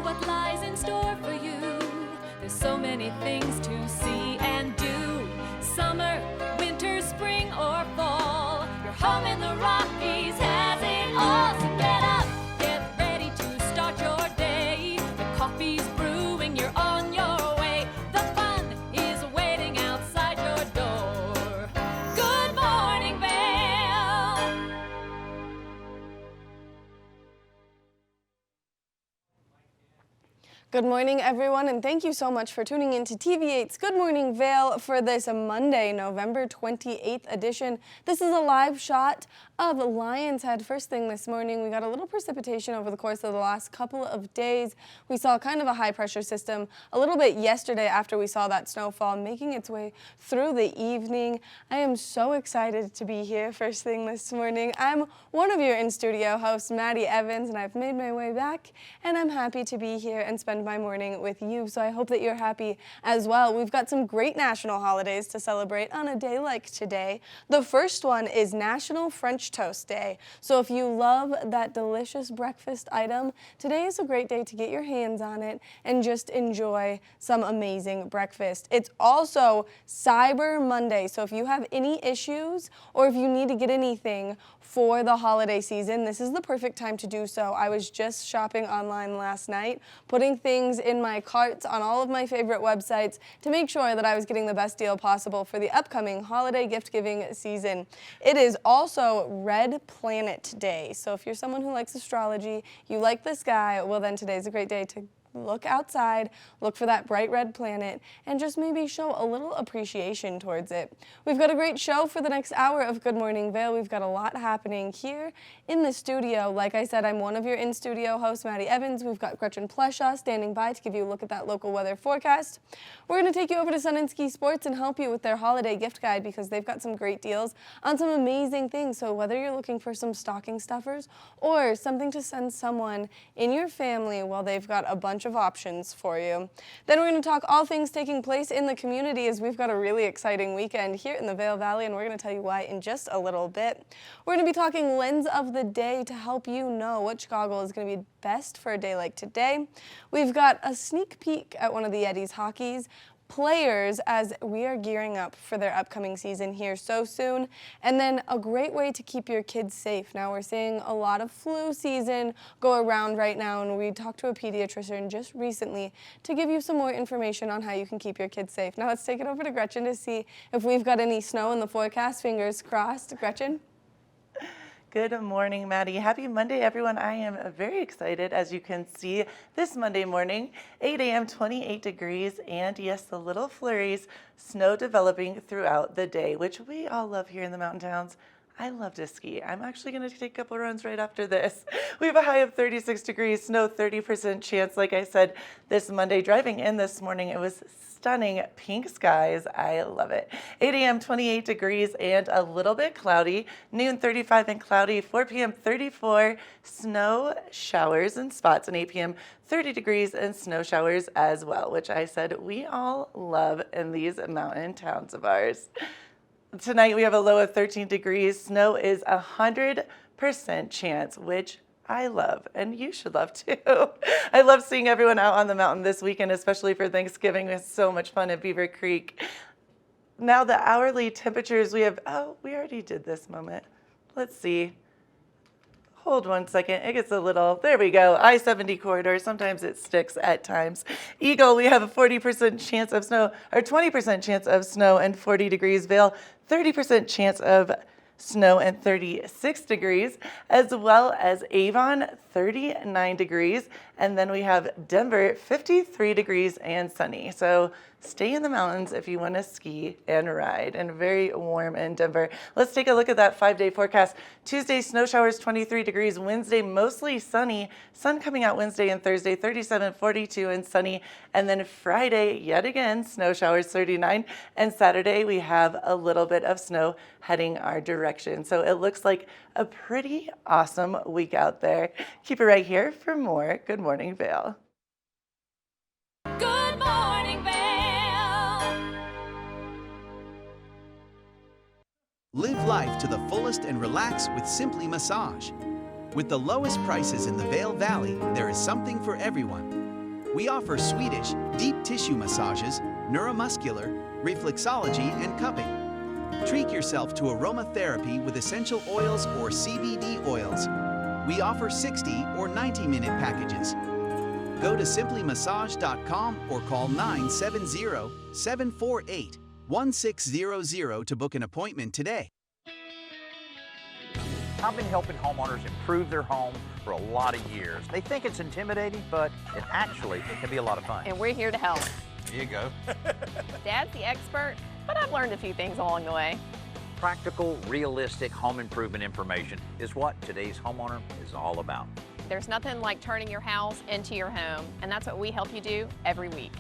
what lies in store for you. There's so many things to see and do. Summer, winter, spring, or fall. Your home in the Rockies has it all. So get up, get ready to start your day. The coffee's brewing, you're on your way. The fun is waiting outside your door. Good morning, Vail. Good morning, everyone, and thank you so much for tuning in to TV8's Good Morning Vail for this Monday, November 28th edition. This is a live shot of Lion's Head. First thing this morning, we got a little precipitation over the course of the last couple of days. We saw kind of a high-pressure system a little bit yesterday after we saw that snowfall making its way through the evening. I am so excited to be here first thing this morning. I'm one of your in-studio hosts, Maddie Evans, and I've made my way back, and I'm happy to be here and spend my morning with you, so I hope that you're happy as well. We've got some great national holidays to celebrate on a day like today. The first one is National French Toast Day. So if you love that delicious breakfast item, today is a great day to get your hands on it and just enjoy some amazing breakfast. It's also Cyber Monday, so if you have any issues or if you need to get anything for the holiday season, this is the perfect time to do so. I was just shopping online last night, putting things in my carts on all of my favorite websites to make sure that I was getting the best deal possible for the upcoming holiday gift-giving season. It is also Red Planet Day, so if you're someone who likes astrology, you like the sky, well then today's a great day to look outside, look for that bright red planet, and just maybe show a little appreciation towards it. We've got a great show for the next hour of Good Morning Vail. We've got a lot happening here in the studio. Like I said, I'm one of your in-studio hosts, Maddie Evans. We've got Gretchen Pleshaw standing by to give you a look at that local weather forecast. We're going to take you over to Sun and Ski Sports and help you with their holiday gift guide because they've got some great deals on some amazing things. So whether you're looking for some stocking stuffers or something to send someone in your family, well, they've got a bunch of options for you. Then we're going to talk all things taking place in the community as we've got a really exciting weekend here in the Vail Valley, and we're going to tell you why in just a little bit. We're going to be talking lens of the day to help you know which goggle is going to be best for a day like today. We've got a sneak peek at one of the Eddies hockeys players as we are gearing up for their upcoming season here so soon, and then a great way to keep your kids safe. Now we're seeing a lot of flu season go around right now, and we talked to a pediatrician just recently to give you some more information on how you can keep your kids safe. Now let's take it over to Gretchen to see if we've got any snow in the forecast. Fingers crossed. Gretchen? Good morning, Maddie. Happy Monday, everyone. I am very excited. As you can see, this Monday morning, 8 a.m., 28 degrees, and yes, the little flurries, snow developing throughout the day, which we all love here in the mountain towns. I love to ski. I'm actually going to take a couple runs right after this. We have a high of 36 degrees, snow 30% chance. Like I said, this Monday, driving in this morning, it was stunning pink skies. I love it. 8 a.m., 28 degrees and a little bit cloudy. Noon, 35 and cloudy. 4 p.m., 34. Snow showers and spots. And 8 p.m., 30 degrees and snow showers as well, which I said we all love in these mountain towns of ours. Tonight we have a low of 13 degrees. Snow is 100% chance, which I love, and you should love too. I love seeing everyone out on the mountain this weekend, especially for Thanksgiving. It was so much fun at Beaver Creek. Now the hourly temperatures we have, oh, we already did this moment. Let's see. Hold 1 second, it gets a little, there we go, I-70 corridor, sometimes it sticks at times. Eagle, we have a 40% chance of snow, or 20% chance of snow and 40 degrees. Vail, 30% chance of snow and 36 degrees, as well as Avon, 39 degrees, and then we have Denver, 53 degrees and sunny. So stay in the mountains if you want to ski and ride, and very warm in Denver. Let's take a look at that 5-day forecast. Tuesday, snow showers, 23 degrees. Wednesday, mostly sunny. Sun coming out Wednesday and Thursday, 37, 42, and sunny. And then Friday, yet again, snow showers, 39. And Saturday, we have a little bit of snow heading our direction. So it looks like a pretty awesome week out there. Keep it right here for more Good Morning Vail. Good morning, Vail. Live life to the fullest and relax with Simply Massage. With the lowest prices in the Vail Valley, there is something for everyone. We offer Swedish, deep tissue massages, neuromuscular, reflexology, and cupping. Treat yourself to aromatherapy with essential oils or CBD oils. We offer 60 or 90-minute packages. Go to simplymassage.com or call 970-748-1600 to book an appointment today. I've been helping homeowners improve their home for a lot of years. They think it's intimidating, but it actually can be a lot of fun. And we're here to help. There you go. Dad's the expert, but I've learned a few things along the way. Practical, realistic home improvement information is what today's homeowner is all about. There's nothing like turning your house into your home, and that's what we help you do every week.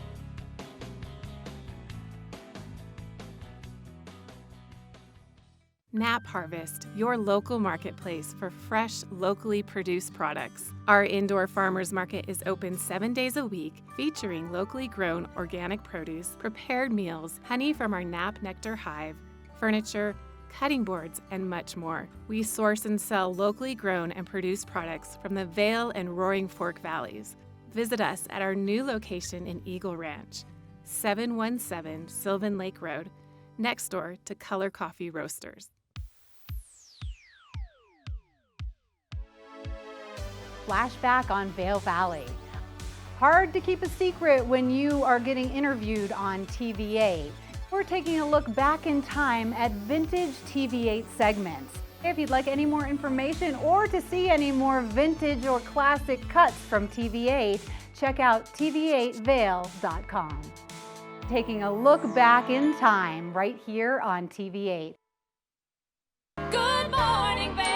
Nap Harvest, your local marketplace for fresh, locally produced products. Our indoor farmers market is open 7 days a week, featuring locally grown organic produce, prepared meals, honey from our Nap Nectar hive, furniture, cutting boards, and much more. We source and sell locally grown and produced products from the Vail and Roaring Fork Valleys. Visit us at our new location in Eagle Ranch, 717 Sylvan Lake Road, next door to Color Coffee Roasters. Flashback on Vail Valley. Hard to keep a secret when you are getting interviewed on TV8. We're taking a look back in time at vintage TV8 segments. If you'd like any more information or to see any more vintage or classic cuts from TV8, check out tv8vail.com. Taking a look back in time right here on TV8. Good morning, Vail.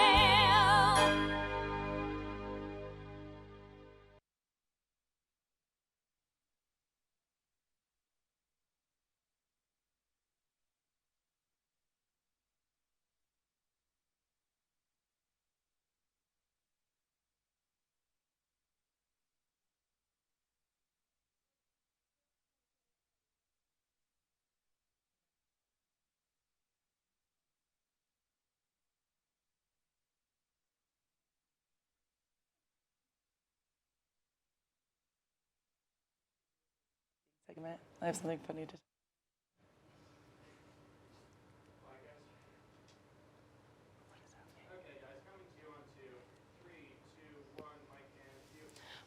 Segment. I have something funny to.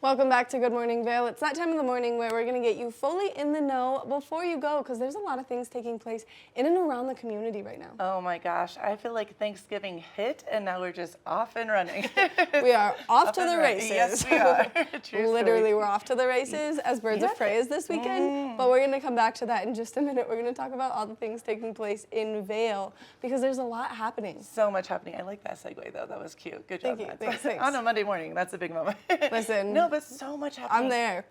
Welcome back to Good Morning Vail. It's that time of the morning where we're going to get you fully in the know before you go, because there's a lot of things taking place in and around the community right now. Oh my gosh, I feel like Thanksgiving hit and now we're just off and running. We are off to the races. Yes, we are. True Literally, story. we're off to the races as Birds of Prey is this weekend, but we're going to come back to that in just a minute. We're going to talk about all the things taking place in Vail because there's a lot happening. So much happening. I like that segue though. That was cute. Good job. Thank you. Matt. Thanks. On a Monday morning, that's a big moment. Listen. No, but so much happening. I'm there.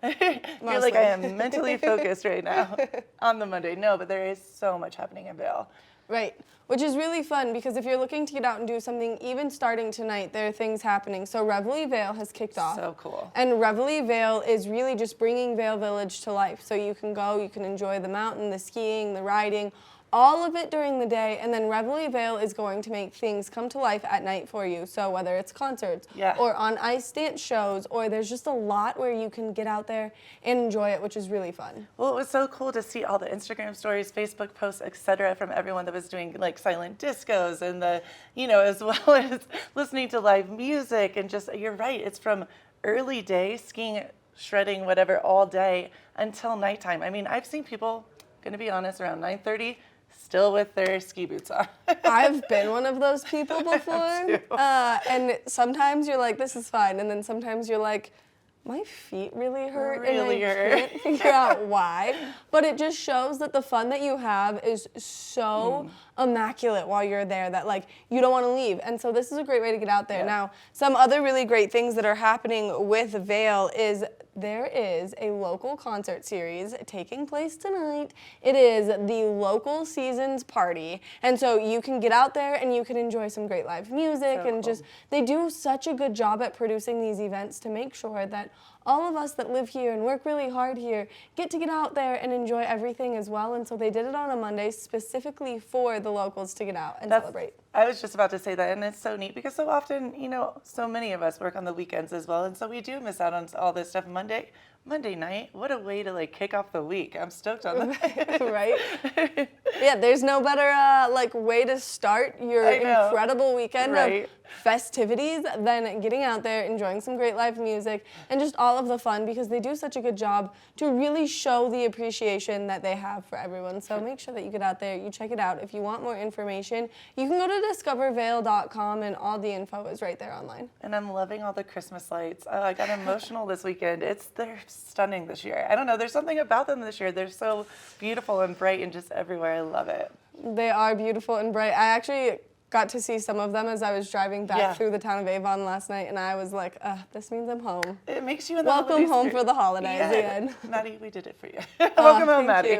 You're like, I am mentally focused right now on the Monday. No, but there is so much happening in Vail. Right, which is really fun because if you're looking to get out and do something, even starting tonight, there are things happening. So Reveille Vail has kicked off. So cool. And Reveille Vail is really just bringing Vail Village to life. So you can go, you can enjoy the mountain, the skiing, the riding, all of it during the day, and then Reveille Vail is going to make things come to life at night for you. So whether it's concerts or on ice dance shows, or there's just a lot where you can get out there and enjoy it, which is really fun. Well, it was so cool to see all the Instagram stories, Facebook posts, etc., from everyone that was doing like silent discos and the, as well as listening to live music and just, you're right, it's from early day, skiing, shredding, whatever, all day until nighttime. I mean, I've seen people, gonna be honest, around 9:30, still with their ski boots on. I've been one of those people before. And sometimes you're like, this is fine. And then sometimes you're like, my feet really hurt and I can't figure out why. But it just shows that the fun that you have is so immaculate while you're there that like you don't want to leave. And so this is a great way to get out there. Now, some other really great things that are happening with Vail is there is a local concert series taking place tonight. It is the Local Seasons Party. And so you can get out there and you can enjoy some great live music and just, they do such a good job at producing these events to make sure that all of us that live here and work really hard here get to get out there and enjoy everything as well. And so they did it on a Monday specifically for the locals to get out and celebrate. I was just about to say that, and it's so neat because so often, so many of us work on the weekends as well, and so we do miss out on all this stuff. Monday night, what a way to kick off the week. I'm stoked on that. Right? Yeah, there's no better way to start your incredible weekend of festivities than getting out there, enjoying some great live music, and just all of the fun, because they do such a good job to really show the appreciation that they have for everyone. So make sure that you get out there, you check it out. If you want more information, you can go to discovervail.com, and all the info is right there online. And I'm loving all the Christmas lights. Oh, I got emotional this weekend. They're stunning this year. I don't know, there's something about them this year. They're so beautiful and bright and just everywhere. I love it. They are beautiful and bright. I actually got to see some of them as I was driving back through the town of Avon last night, and I was like, this means I'm home. It makes you in the Welcome home for the holidays again. Maddie, we did it for you. Welcome home, Maddie.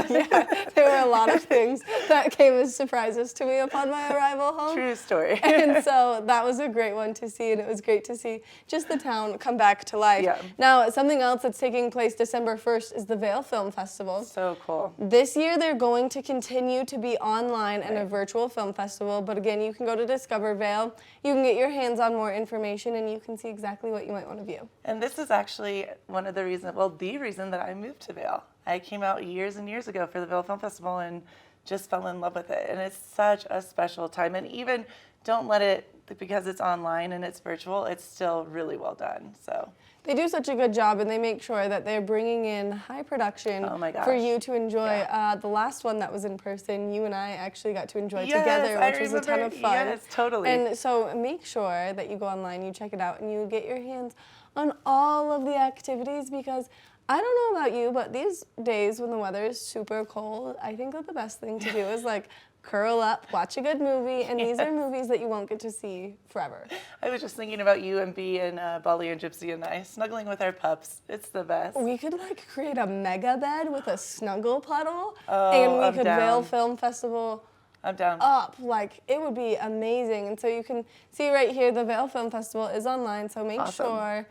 Yeah, there were a lot of things that came as surprises to me upon my arrival home. True story. And so that was a great one to see, and it was great to see just the town come back to life. Yeah. Now, something else that's taking place December 1st is the Vail Film Festival. So cool. This year, they're going to continue to be online and a virtual film festival, but again, you can go to Discover Vail, you can get your hands on more information, and you can see exactly what you might want to view. And this is actually one of the reasons, the reason that I moved to Vail. I came out years and years ago for the Vail Film Festival and just fell in love with it. And it's such a special time. And even don't let it, because it's online and it's virtual, it's still really well done. So they do such a good job, and they make sure that they're bringing in high production for you to enjoy. The last one that was in person, you and I actually got to enjoy together, which was a ton of fun. Yes, totally. And so make sure that you go online, you check it out, and you get your hands on all of the activities, because I don't know about you, but these days when the weather is super cold, I think that the best thing to do is curl up, watch a good movie, and these are movies that you won't get to see forever. I was just thinking about you and B and Bali and Gypsy and I snuggling with our pups. It's the best. We could create a mega bed with a snuggle puddle, and we could Vail Film Festival I'm down. up. It would be amazing. And so you can see right here, the Vail Film Festival is online, so make sure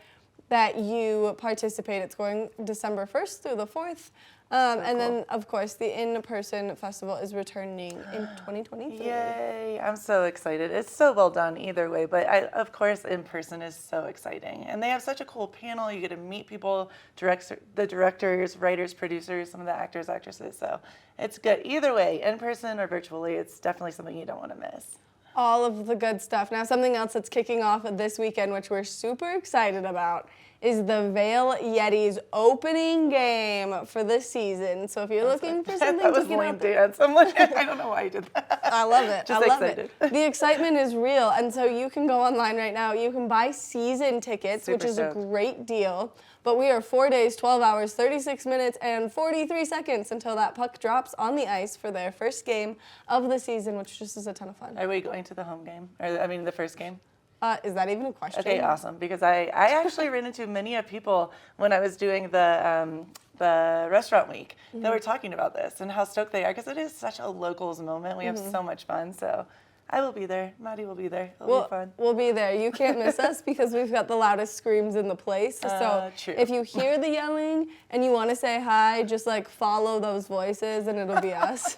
that you participate. It's going December 1st through the 4th. And then, of course, the in-person festival is returning in 2023. Yay! I'm so excited. It's so well done either way, but of course, in person is so exciting. And they have such a cool panel. You get to meet people, the directors, writers, producers, some of the actors, actresses. So it's good. Either way, in person or virtually, it's definitely something you don't want to miss. All of the good stuff. Now, something else that's kicking off this weekend, which we're super excited about, is the Vail Yetis opening game for this season. So if you're looking for something that was to get lame out dance. I'm like, I don't know why I did that. I love it. Just I love excited. it. The excitement is real, and so you can go online right now. You can buy season tickets, which is a great deal. But we are 4 days, 12 hours, 36 minutes, and 43 seconds until that puck drops on the ice for their first game of the season, which just is a ton of fun. Are we going to the home game? The first game? Is that even a question? Okay, awesome. Because I actually ran into many people when I was doing the restaurant week that were talking about this and how stoked they are, because it is such a locals moment. We have so much fun. So I will be there. Maddie will be there. It'll be fun. We'll be there. You can't miss us because we've got the loudest screams in the place. So true. If you hear the yelling and you want to say hi, just follow those voices and it'll be us.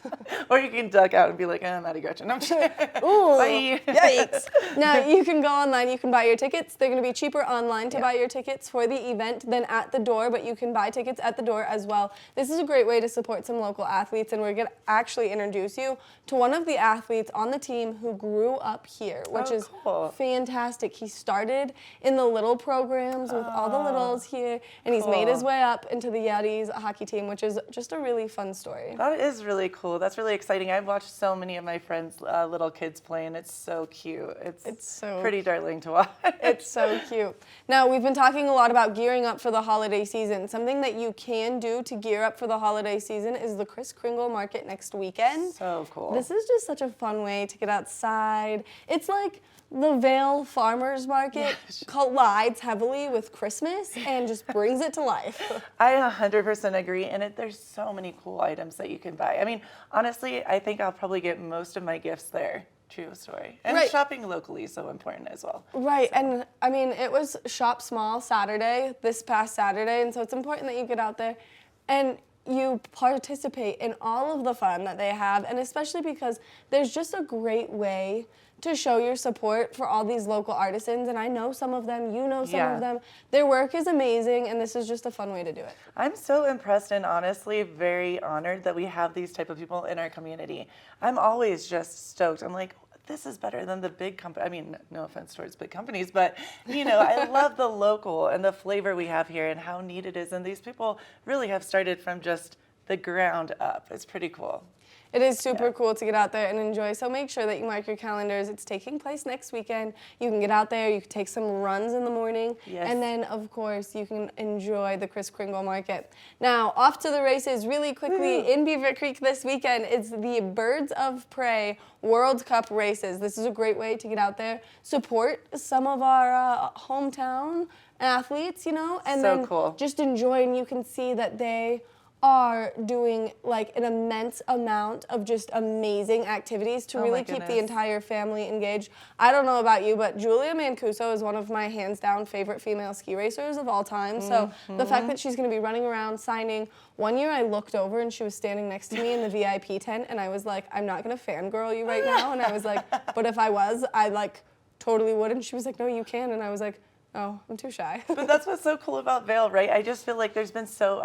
Or you can duck out and be like, Maddie Gretchen. I'm sure. Ooh, bye. Yikes. Now, you can go online. You can buy your tickets. They're going to be cheaper online to buy your tickets for the event than at the door, but you can buy tickets at the door as well. This is a great way to support some local athletes, and we're going to actually introduce you to one of the athletes on the team who grew up here, which is fantastic. He started in the little programs with all the littles here, and he's made his way up into the Yetis hockey team, which is just a really fun story. That is really cool. That's really exciting. I've watched so many of my friends' little kids play, and it's so cute. It's so pretty darling to watch. It's so cute. Now, we've been talking a lot about gearing up for the holiday season. Something that you can do to gear up for the holiday season is the Kris Kringle Market next weekend. So cool. This is just such a fun way to get outside. It's like the Vail Farmers Market collides heavily with Christmas and just brings it to life. I 100% agree, and there's so many cool items that you can buy. I mean, honestly, I think I'll probably get most of my gifts there. True story. And Right. shopping locally is so important as well. Right, and I mean, it was Shop Small Saturday, this past Saturday, and so it's important that you get out there and you participate in all of the fun that they have, and especially because there's just a great way to show your support for all these local artisans, and I know some of them, you know some of them. Their work is amazing, and this is just a fun way to do it. I'm so impressed and honestly very honored that we have these type of people in our community. I'm always just stoked. I'm like, this is better than the big company. I mean, no offense towards big companies, but you know, I love the local and the flavor we have here and how neat it is. And these people really have started from just the ground up. It's pretty cool. It is super cool to get out there and enjoy, so make sure that you mark your calendars. It's taking place next weekend. You can get out there, you can take some runs in the morning, and then, of course, you can enjoy the Kris Kringle Market. Now, off to the races really quickly. In Beaver Creek this weekend, it's the Birds of Prey World Cup races. This is a great way to get out there, support some of our hometown athletes, you know, and So then cool. just enjoy, and you can see that they are doing like an immense amount of just amazing activities to really keep the entire family engaged. I don't know about you, but Julia Mancuso is one of my hands down favorite female ski racers of all time. So the fact that she's going to be running around signing. One year I looked over and she was standing next to me in the VIP tent, and I was like, I'm not going to fangirl you right now. And I was like, but if I was, I like totally would. And she was like, no, you can. And I was like, oh, I'm too shy. But that's what's so cool about Vail, right? I just feel like there's been so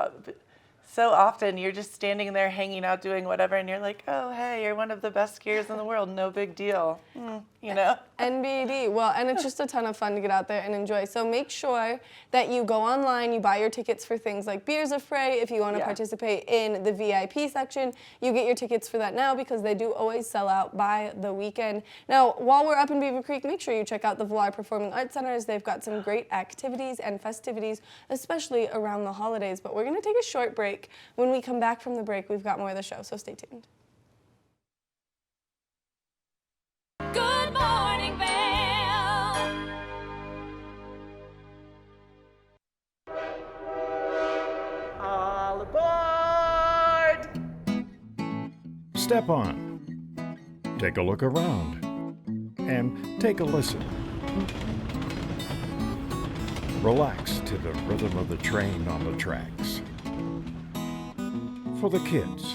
often you're just standing there hanging out doing whatever, and you're like, oh, hey, you're one of the best skiers in the world. No big deal, you know? NBD. Well, and it's just a ton of fun to get out there and enjoy. So make sure that you go online, you buy your tickets for things like Beers of Prey. If you want to participate in the VIP section, you get your tickets for that now because they do always sell out by the weekend. Now, while we're up in Beaver Creek, make sure you check out the Villar Performing Arts Centers. They've got some great activities and festivities, especially around the holidays. But we're going to take a short break. When we come back from the break, we've got more of the show, so stay tuned. Good morning, Vail. All aboard! Step on. Take a look around. And take a listen. Relax to the rhythm of the train on the tracks. For the kids,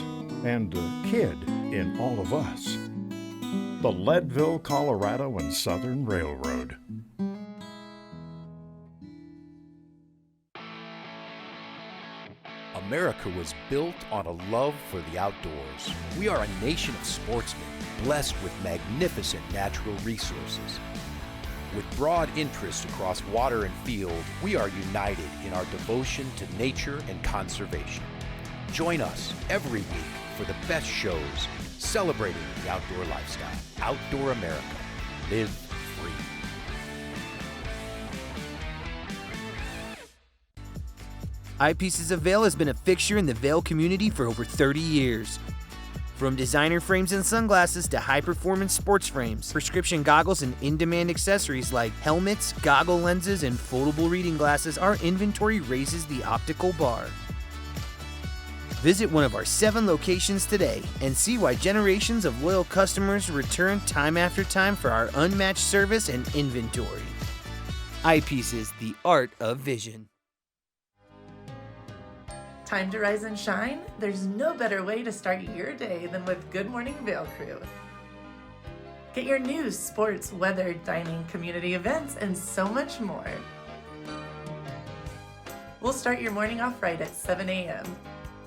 and the kid in all of us. The Leadville, Colorado and Southern Railroad. America was built on a love for the outdoors. We are a nation of sportsmen, blessed with magnificent natural resources. With broad interests across water and field, we are united in our devotion to nature and conservation. Join us every week for the best shows celebrating the outdoor lifestyle. Outdoor America. Live free. Eyepieces of Vail has been a fixture in the Vail community for over 30 years. From designer frames and sunglasses to high-performance sports frames, prescription goggles, and in-demand accessories like helmets, goggle lenses, and foldable reading glasses, our inventory raises the optical bar. Visit one of our 7 locations today and see why generations of loyal customers return time after time for our unmatched service and inventory. Eyepieces, the art of vision. Time to rise and shine? There's no better way to start your day than with Good Morning Vail Crew. Get your news, sports, weather, dining, community events, and so much more. We'll start your morning off right at 7 a.m.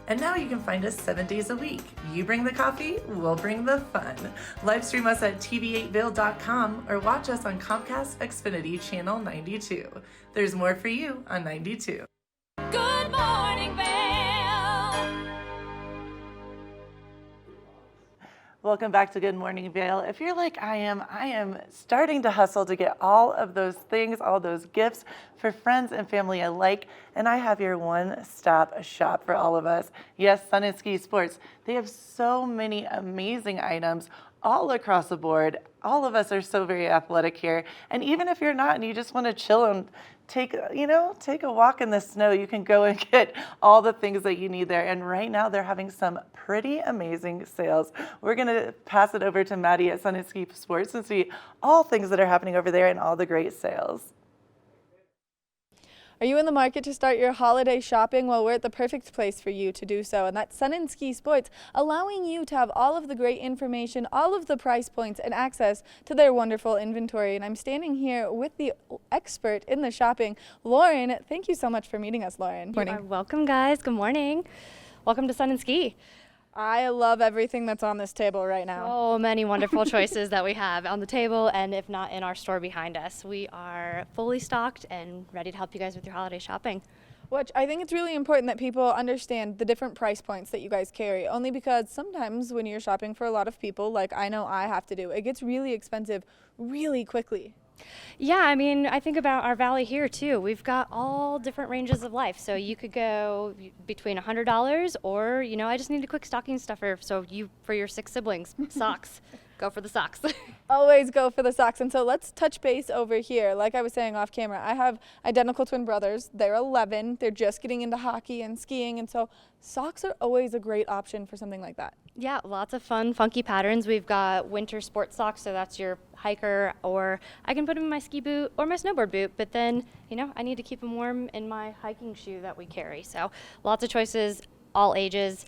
And now you can find us 7 days a week. You bring the coffee, we'll bring the fun. Live stream us at tv8vail.com or watch us on Comcast Xfinity Channel 92. There's more for you on 92. Good morning, Vail. Welcome back to Good Morning Vail. If you're like I am starting to hustle to get all of those things, all those gifts for friends and family alike, and I have your one-stop shop for all of us. Yes, Sun and Ski Sports. They have so many amazing items, all across the board. All of us are so very athletic here. And even if you're not and you just want to chill and take a walk in the snow, you can go and get all the things that you need there. And right now they're having some pretty amazing sales. We're going to pass it over to Maddie at Sun and Ski Sports and see all things that are happening over there and all the great sales. Are you in the market to start your holiday shopping? Well, we're at the perfect place for you to do so, and that's Sun and Ski Sports, allowing you to have all of the great information, all of the price points, and access to their wonderful inventory. And I'm standing here with the expert in the shopping, Lauren. Thank you so much for meeting us, Lauren. You are welcome, guys. Good morning. Welcome to Sun and Ski. I love everything that's on this table right now. So many wonderful choices that we have on the table, and if not in our store behind us. We are fully stocked and ready to help you guys with your holiday shopping. Which I think it's really important that people understand the different price points that you guys carry, only because sometimes when you're shopping for a lot of people, like I know I have to do, it gets really expensive really quickly. Yeah, I mean, I think about our valley here too. We've got all different ranges of life. So you could go between $100 or, I just need a quick stocking stuffer. So for your 6 siblings, socks, go for the socks. Always go for the socks. And so let's touch base over here. Like I was saying off camera, I have identical twin brothers. They're 11. They're just getting into hockey and skiing. And so socks are always a great option for something like that. Yeah, lots of fun, funky patterns. We've got winter sports socks, so that's your hiker, or I can put them in my ski boot or my snowboard boot, but then, I need to keep them warm in my hiking shoe that we carry. So lots of choices, all ages.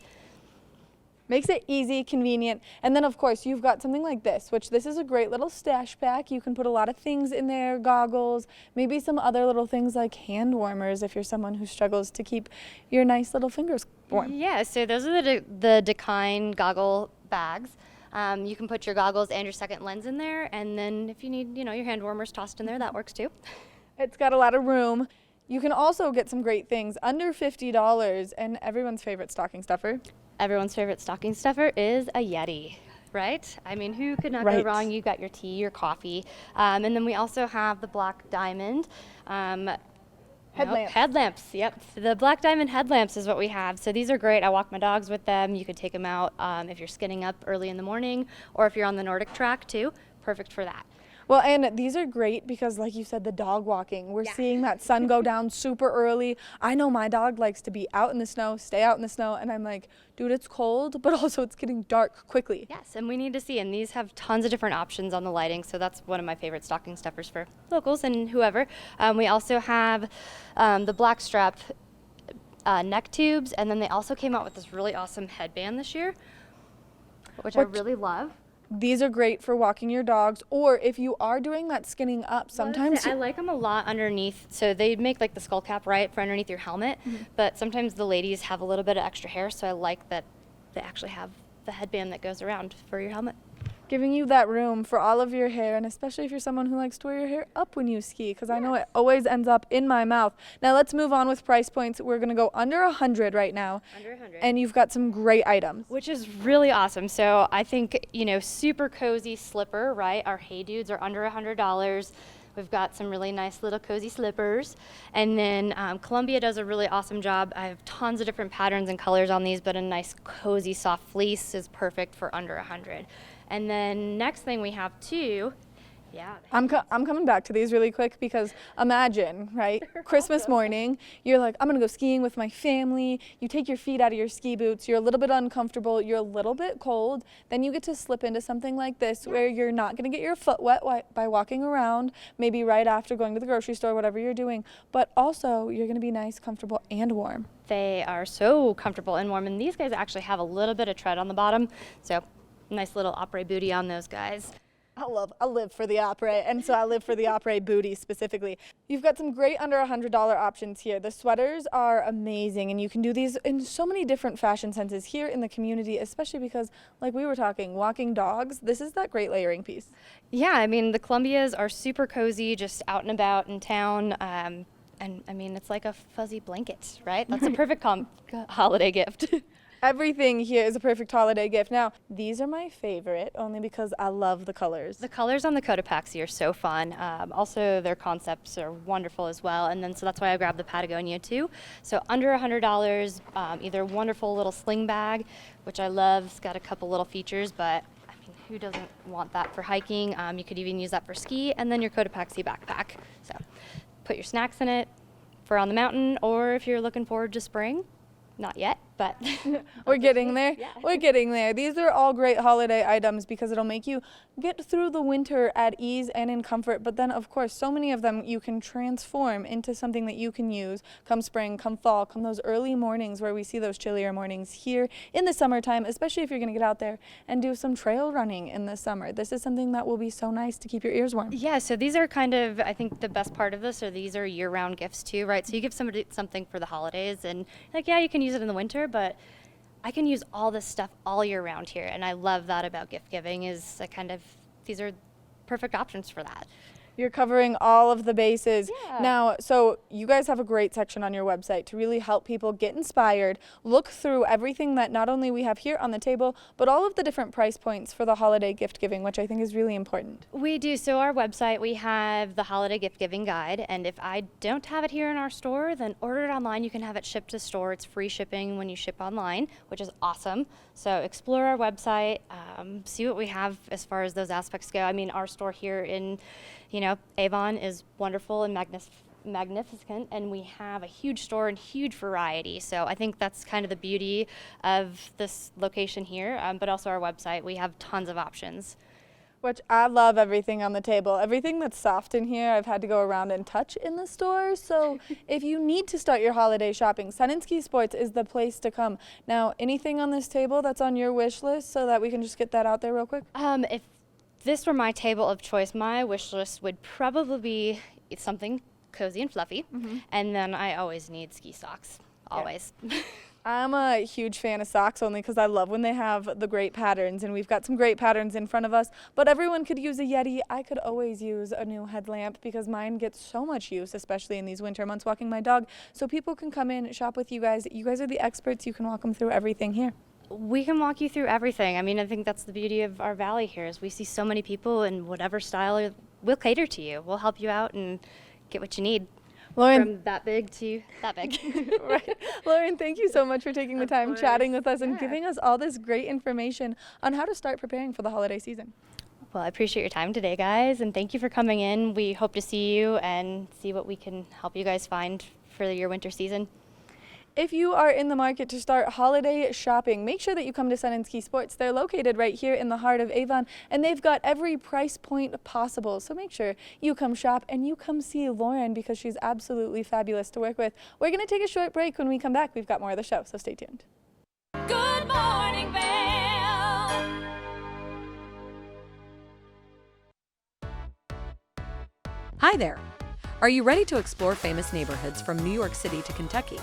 Makes it easy, convenient, and then of course you've got something like this, which this is a great little stash pack. You can put a lot of things in there, goggles, maybe some other little things like hand warmers if you're someone who struggles to keep your nice little fingers warm. Yeah, so those are the Decline goggle bags. You can put your goggles and your second lens in there, and then if you need, your hand warmers tossed in there, that works too. It's got a lot of room. You can also get some great things under $50, and everyone's favorite stocking stuffer. Everyone's favorite stocking stuffer is a Yeti, right? I mean, who could not go wrong? You got your tea, your coffee. And then we also have the Black Diamond headlamps. Yep, the Black Diamond headlamps is what we have. So these are great. I walk my dogs with them. You could take them out if you're skinning up early in the morning, or if you're on the Nordic track too. Perfect for that. Well, and these are great because, like you said, the dog walking. We're seeing that sun go down super early. I know my dog likes to be out in the snow, stay out in the snow, and I'm like, dude, it's cold, but also it's getting dark quickly. Yes, and we need to see, and these have tons of different options on the lighting, so that's one of my favorite stocking stuffers for locals and whoever. We also have the black strap neck tubes, and then they also came out with this really awesome headband this year, which I really love. These are great for walking your dogs, or if you are doing that skinning up, sometimes I like them a lot underneath. So they make like the skull cap, right, for underneath your helmet, but sometimes the ladies have a little bit of extra hair, so I like that they actually have the headband that goes around for your helmet. Giving you that room for all of your hair, and especially if you're someone who likes to wear your hair up when you ski, because I know it always ends up in my mouth. Now let's move on with price points. We're going to go under 100 right now. Under 100. And you've got some great items. Which is really awesome. So I think, super cozy slipper, right? Our Hey Dudes are under $100. We've got some really nice little cozy slippers. And then Columbia does a really awesome job. I have tons of different patterns and colors on these, but a nice cozy soft fleece is perfect for under 100. And then next thing we have too, I'm coming back to these really quick because imagine, right, Christmas morning, you're like, I'm gonna go skiing with my family. You take your feet out of your ski boots, you're a little bit uncomfortable, you're a little bit cold, then you get to slip into something like this where you're not gonna get your foot wet by walking around, maybe right after going to the grocery store, whatever you're doing, but also you're gonna be nice, comfortable, and warm. They are so comfortable and warm, and these guys actually have a little bit of tread on the bottom, so nice little après booty on those guys. I live for the après, and so I live for the après booty specifically. You've got some great under $100 options here. The sweaters are amazing, and you can do these in so many different fashion senses here in the community, especially because, like we were talking, walking dogs, this is that great layering piece. Yeah, I mean, the Columbias are super cozy, just out and about in town, and I mean, it's like a fuzzy blanket, right? That's a perfect holiday gift. Everything here is a perfect holiday gift. Now, these are my favorite only because I love the colors. The colors on the Cotopaxi are so fun. Also, their concepts are wonderful as well. And then, so that's why I grabbed the Patagonia too. So under $100, either wonderful little sling bag, which I love. It's got a couple little features, but mean, who doesn't want that for hiking? You could even use that for ski, and then your Cotopaxi backpack. So put your snacks in it for on the mountain, or if you're looking forward to spring. Not yet, but we're getting there. Yeah. We're getting there. These are all great holiday items because it'll make you get through the winter at ease and in comfort. But then, of course, so many of them you can transform into something that you can use come spring, come fall, come those early mornings where we see those chillier mornings here in the summertime, especially if you're going to get out there and do some trail running in the summer. This is something that will be so nice to keep your ears warm. Yeah, so these are kind of, I think the best part of this are these are year-round gifts too, right? So you give somebody something for the holidays and like, yeah, you can use it in the winter, but I can use all this stuff all year round here. And I love that about gift giving is these are perfect options for that. You're covering all of the bases. Yeah. Now, so you guys have a great section on your website to really help people get inspired, look through everything that not only we have here on the table, but all of the different price points for the holiday gift giving, which I think is really important. We do. So our website, we have the holiday gift giving guide. And if I don't have it here in our store, then order it online. You can have it shipped to store. It's free shipping when you ship online, which is awesome. So explore our website, see what we have as far as those aspects go. I mean, our store here in Avon is wonderful and magnificent, and we have a huge store and huge variety. So I think that's kind of the beauty of this location here, but also our website. We have tons of options. Which I love everything on the table. Everything that's soft in here, I've had to go around and touch in the store. So if you need to start your holiday shopping, Sun and Ski Sports is the place to come. Now, anything on this table that's on your wish list so that we can just get that out there real quick? If this were my table of choice, my wish list would probably be something cozy and fluffy. And then I always need ski socks, always. Yeah. I'm a huge fan of socks only because I love when they have the great patterns, and we've got some great patterns in front of us, but everyone could use a Yeti. I could always use a new headlamp because mine gets so much use, especially in these winter months walking my dog. So people can come in, shop with you guys. You guys are the experts. You can walk them through everything here. We can walk you through everything. I mean, I think that's the beauty of our valley here is we see so many people in whatever style. We'll cater to you. We'll help you out and get what you need. Lauren, from that big to that big. Right. Lauren, thank you so much for taking the time chatting with us and giving us all this great information on how to start preparing for the holiday season. Well, I appreciate your time today, guys, and thank you for coming in. We hope to see you and see what we can help you guys find for your winter season. If you are in the market to start holiday shopping, make sure that you come to Sun and Ski Sports. They're located right here in the heart of Avon, and they've got every price point possible. So make sure you come shop and you come see Lauren because she's absolutely fabulous to work with. We're going to take a short break. When we come back, we've got more of the show, so stay tuned. Good morning, Vail. Hi there. Are you ready to explore famous neighborhoods from New York City to Kentucky?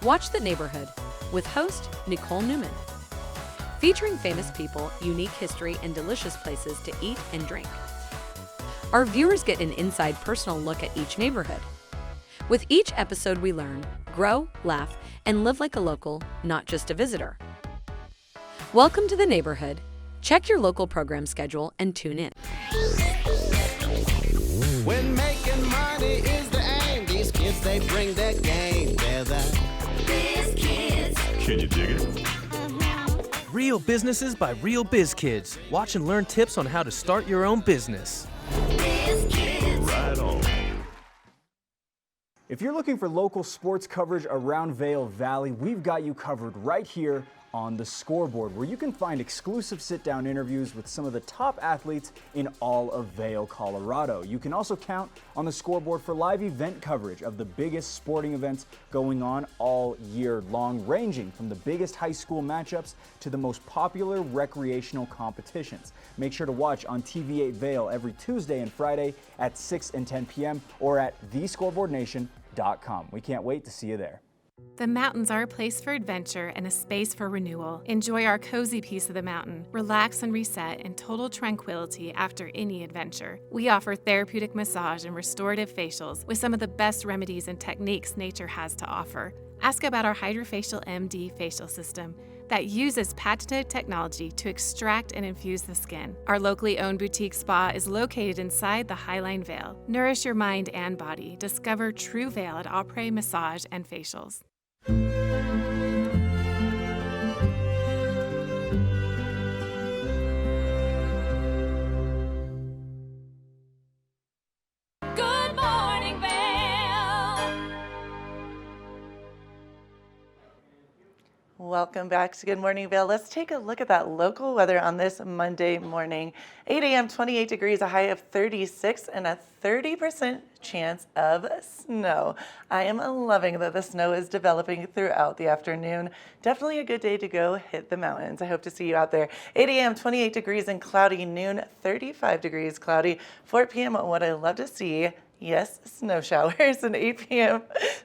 Watch The Neighborhood with host Nicole Newman. Featuring famous people, unique history, and delicious places to eat and drink. Our viewers get an inside personal look at each neighborhood. With each episode we learn, grow, laugh, and live like a local, not just a visitor. Welcome to The Neighborhood. Check your local program schedule and tune in. When making money is the aim, these kids, they bring their game. They're the biz kids. Can you dig it? Real businesses by real biz kids. Watch and learn tips on how to start your own business. Biz kids. Right on. If you're looking for local sports coverage around Vail Valley, we've got you covered right here on The Scoreboard, where you can find exclusive sit-down interviews with some of the top athletes in all of Vail, Colorado. You can also count on The Scoreboard for live event coverage of the biggest sporting events going on all year long, ranging from the biggest high school matchups to the most popular recreational competitions. Make sure to watch on TV8 Vail every Tuesday and Friday at 6 and 10 p.m. or at thescoreboardnation.com. We can't wait to see you there. The mountains are a place for adventure and a space for renewal. Enjoy our cozy piece of the mountain. Relax and reset in total tranquility after any adventure. We offer therapeutic massage and restorative facials with some of the best remedies and techniques nature has to offer. Ask about our Hydrofacial MD facial system that uses patented technology to extract and infuse the skin. Our locally owned boutique spa is located inside the Highline Vail. Nourish your mind and body. Discover true Vail at Après Massage and Facials. Welcome back to Good Morning Vail. Let's take a look at that local weather on this Monday morning. 8 a.m., 28 degrees, a high of 36, and a 30% chance of snow. I am loving that the snow is developing throughout the afternoon. Definitely a good day to go hit the mountains. I hope to see you out there. 8 a.m., 28 degrees and cloudy. Noon, 35 degrees, cloudy. 4 p.m., what I love to see, yes, snow showers, and 8 p.m.,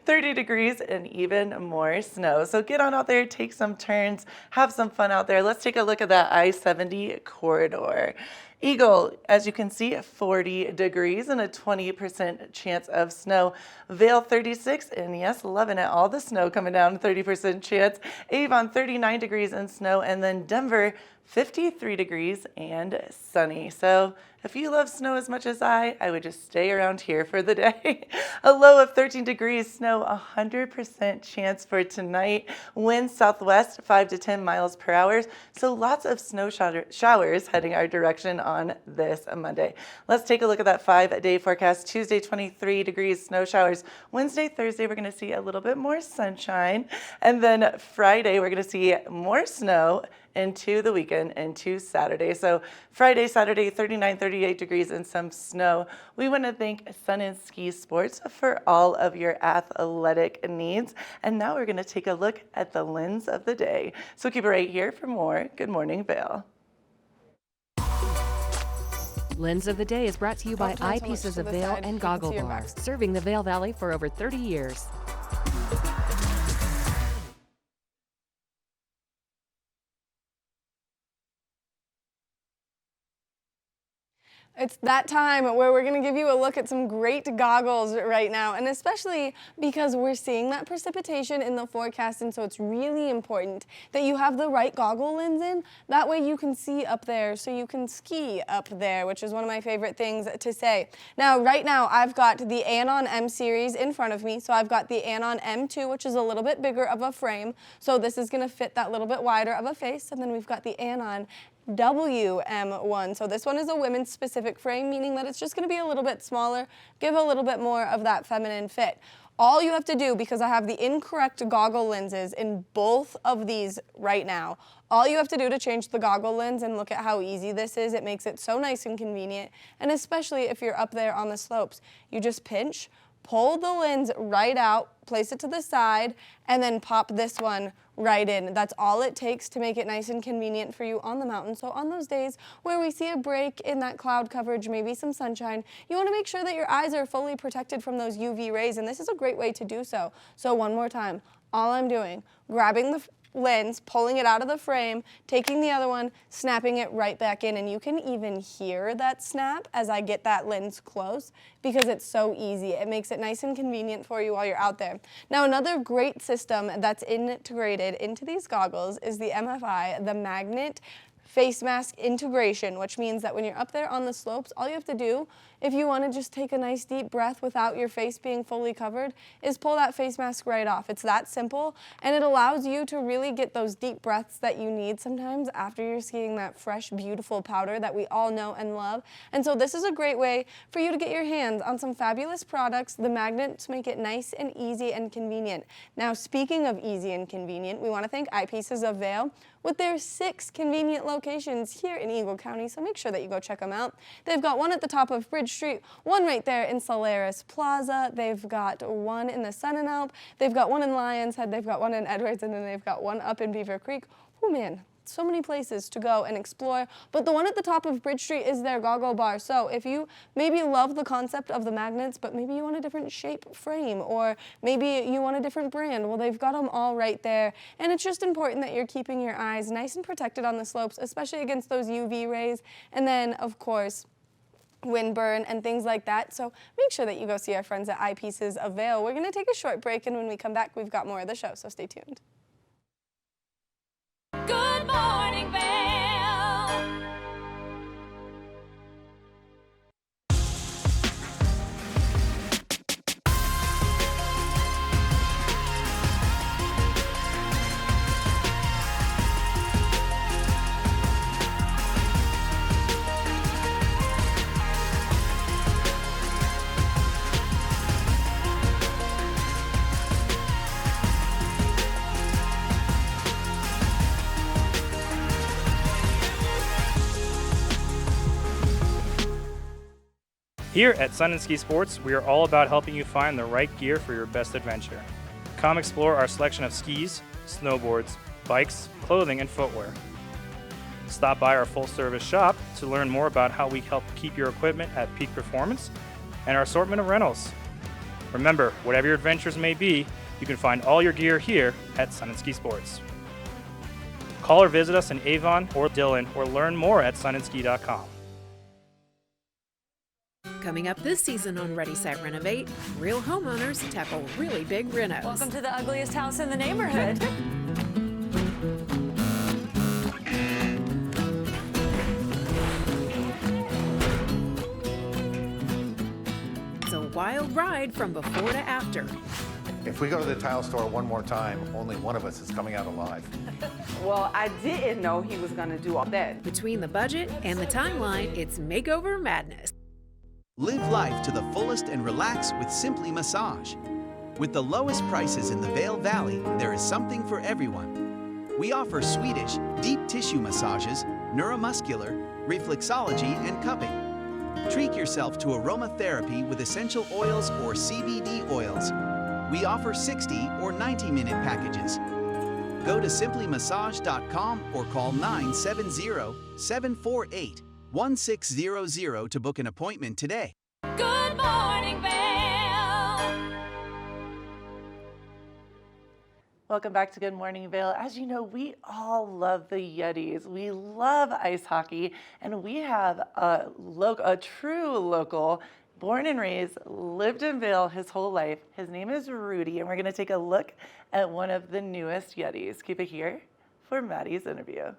30 degrees and even more snow. So get on out there, take some turns, have some fun out there. Let's take a look at that I-70 corridor. Eagle, as you can see, 40 degrees and a 20% chance of snow. Vail, 36, and yes, loving it. All the snow coming down, 30% chance. Avon, 39 degrees and snow. And then Denver, 53 degrees and sunny. So if you love snow as much as I would just stay around here for the day. A low of 13 degrees, snow, 100% chance for tonight. Winds southwest, 5 to 10 miles per hour. So lots of snow showers heading our direction on this Monday. Let's take a look at that 5-day forecast. Tuesday, 23 degrees, snow showers. Wednesday, Thursday, we're going to see a little bit more sunshine. And then Friday, we're going to see more snow into the weekend, into Saturday. So Friday, Saturday, 39, 38 degrees and some snow. We want to thank Sun and Ski Sports for all of your athletic needs. And now we're going to take a look at the lens of the day. So keep it right here for more Good Morning Vail. Lens of the Day is brought to you by Eyepieces of Vail and Goggle Bar, serving the Vail Valley for over 30 years. It's that time where we're going to give you a look at some great goggles right now, and especially because we're seeing that precipitation in the forecast, and so it's really important that you have the right goggle lens in. That way you can see up there, so you can ski up there, which is one of my favorite things to say. Now, right now, I've got the Anon M series in front of me, so I've got the Anon M2, which is a little bit bigger of a frame, so this is going to fit that little bit wider of a face, and then we've got the Anon WM1. So this one is a women's specific frame, meaning that it's just going to be a little bit smaller, give a little bit more of that feminine fit. All you have to do, because I have the incorrect goggle lenses in both of these right now, all you have to do to change the goggle lens, and look at how easy this is, it makes it so nice and convenient, and especially if you're up there on the slopes, you just pinch, pull the lens right out, place it to the side, and then pop this one right in. That's all it takes to make it nice and convenient for you on the mountain. So on those days where we see a break in that cloud coverage, maybe some sunshine, you want to make sure that your eyes are fully protected from those UV rays, and this is a great way to do so. So one more time, all I'm doing, grabbing the lens, pulling it out of the frame, taking the other one, snapping it right back in, and you can even hear that snap as I get that lens close because it's so easy. It makes it nice and convenient for you while you're out there. Now, another great system that's integrated into these goggles is the MFI, the magnet face mask integration, which means that when you're up there on the slopes, all you have to do, if you want to just take a nice deep breath without your face being fully covered, is pull that face mask right off. It's that simple, and it allows you to really get those deep breaths that you need sometimes after you're skiing that fresh, beautiful powder that we all know and love. And so this is a great way for you to get your hands on some fabulous products. The magnets make it nice and easy and convenient. Now, speaking of easy and convenient, we want to thank Eyepieces of Vail with their 6 convenient locations here in Eagle County, so make sure that you go check them out. They've got one at the top of Bridge Street, one right there in Solaris Plaza, they've got one in the Sun and Alp, they've got one in Lions Head, they've got one in Edwards, and then they've got one up in Beaver Creek. Oh man, so many places to go and explore, but the one at the top of Bridge Street is their goggle bar. So if you maybe love the concept of the magnets, but maybe you want a different shape frame, or maybe you want a different brand, well, they've got them all right there. And it's just important that you're keeping your eyes nice and protected on the slopes, especially against those UV rays, and then, of course, wind burn and things like that. So make sure that you go see our friends at Eyepieces of Vail. We're going to take a short break, and when we come back, we've got more of the show, so stay tuned. Good morning, Vail. Here at Sun and Ski Sports, we are all about helping you find the right gear for your best adventure. Come explore our selection of skis, snowboards, bikes, clothing, and footwear. Stop by our full-service shop to learn more about how we help keep your equipment at peak performance and our assortment of rentals. Remember, whatever your adventures may be, you can find all your gear here at Sun and Ski Sports. Call or visit us in Avon or Dillon or learn more at sunandski.com. Coming up this season on Ready, Set, Renovate, real homeowners tackle really big renos. Welcome to the ugliest house in the neighborhood. It's a wild ride from before to after. If we go to the tile store one more time, only one of us is coming out alive. Well, I didn't know he was going to do all that. Between the budget and the timeline, it's makeover madness. Live life to the fullest and relax with Simply Massage. With the lowest prices in the Vail Valley, there is something for everyone. We offer Swedish, deep tissue massages, neuromuscular, reflexology, and cupping. Treat yourself to aromatherapy with essential oils or CBD oils. We offer 60 or 90-minute packages. Go to simplymassage.com or call 970-748-1600 to book an appointment today. Good morning, Vail. Welcome back to Good Morning Vail. As you know, we all love the Yetis. We love ice hockey, and we have a true local, born and raised, lived in Vail his whole life. His name is Rudy, and we're going to take a look at one of the newest Yetis. Keep it here for Maddie's interview.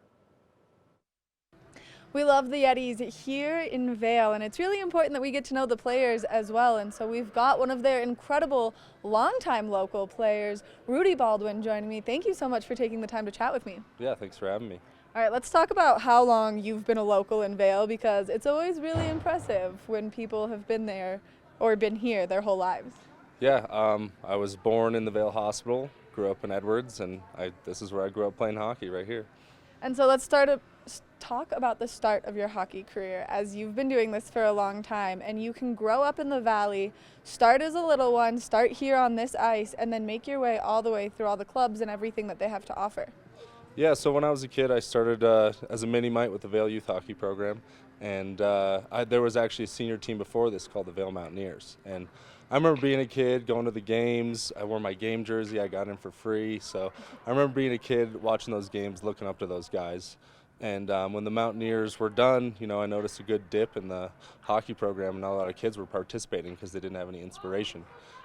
We love the Yetis here in Vail, and it's really important that we get to know the players as well. And so we've got one of their incredible longtime local players, Rudy Baldwin, joining me. Thank you so much for taking the time to chat with me. Yeah, thanks for having me. All right, let's talk about how long you've been a local in Vail, because it's always really impressive when people have been there or been here their whole lives. Yeah, I was born in the Vail Hospital, grew up in Edwards, and this is where I grew up playing hockey, right here. And so let's talk about the start of your hockey career, as you've been doing this for a long time, and you can grow up in the Valley, start as a little one, start here on this ice, and then make your way all the way through all the clubs and everything that they have to offer. Yeah, so when I was a kid, I started as a mini-mite with the Vail Youth Hockey Program, and there was actually a senior team before this called the Vail Mountaineers. And I remember being a kid, going to the games. I wore my game jersey. I got in for free. So I remember being a kid, watching those games, looking up to those guys. And when the Mountaineers were done, you know, I noticed a good dip in the hockey program, and not a lot of kids were participating because they didn't have any inspiration,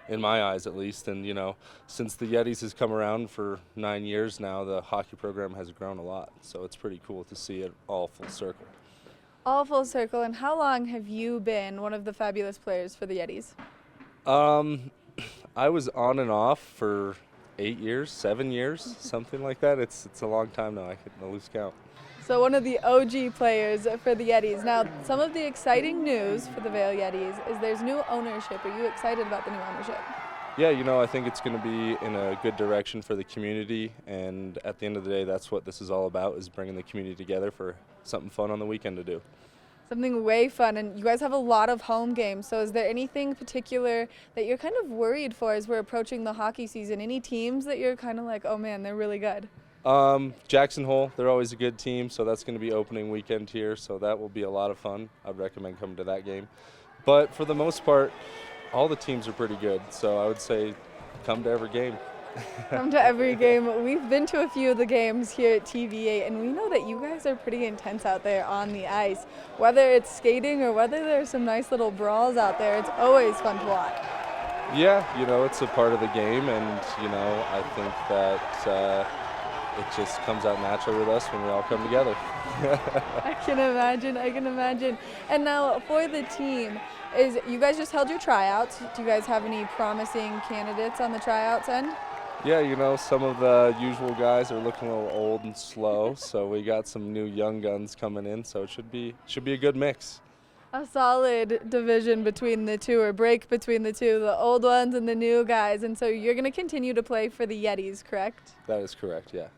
in my eyes at least. And, you know, since the Yetis has come around for 9 years now, the hockey program has grown a lot. So it's pretty cool to see it all full circle. All full circle. And how long have you been one of the fabulous players for the Yetis? I was on and off for 8 years, 7 years, something like that. It's a long time now. I can lose count. So one of the OG players for the Yetis. Now, some of the exciting news for the Vail Yetis is there's new ownership. Are you excited about the new ownership? Yeah, you know, I think it's going to be in a good direction for the community, and at the end of the day, that's what this is all about, is bringing the community together for something fun on the weekend to do. Something way fun, and you guys have a lot of home games, so is there anything particular that you're kind of worried for as we're approaching the hockey season? Any teams that you're kind of like, oh man, they're really good? Jackson Hole, they're always a good team, so that's going to be opening weekend here, so that will be a lot of fun. I'd recommend coming to that game. But for the most part, all the teams are pretty good, so I would say come to every game. Come to every game. We've been to a few of the games here at TVA, and we know that you guys are pretty intense out there on the ice. Whether it's skating or whether there's some nice little brawls out there, it's always fun to watch. Yeah, you know, it's a part of the game, and, you know, I think that it just comes out naturally with us when we all come together. I can imagine. And now for the team, you guys just held your tryouts. Do you guys have any promising candidates on the tryouts end? Yeah, you know, some of the usual guys are looking a little old and slow, so we got some new young guns coming in, so it should be a good mix. A solid division between the two, or break between the two, the old ones and the new guys. And so you're going to continue to play for the Yetis, correct? That is correct, yeah.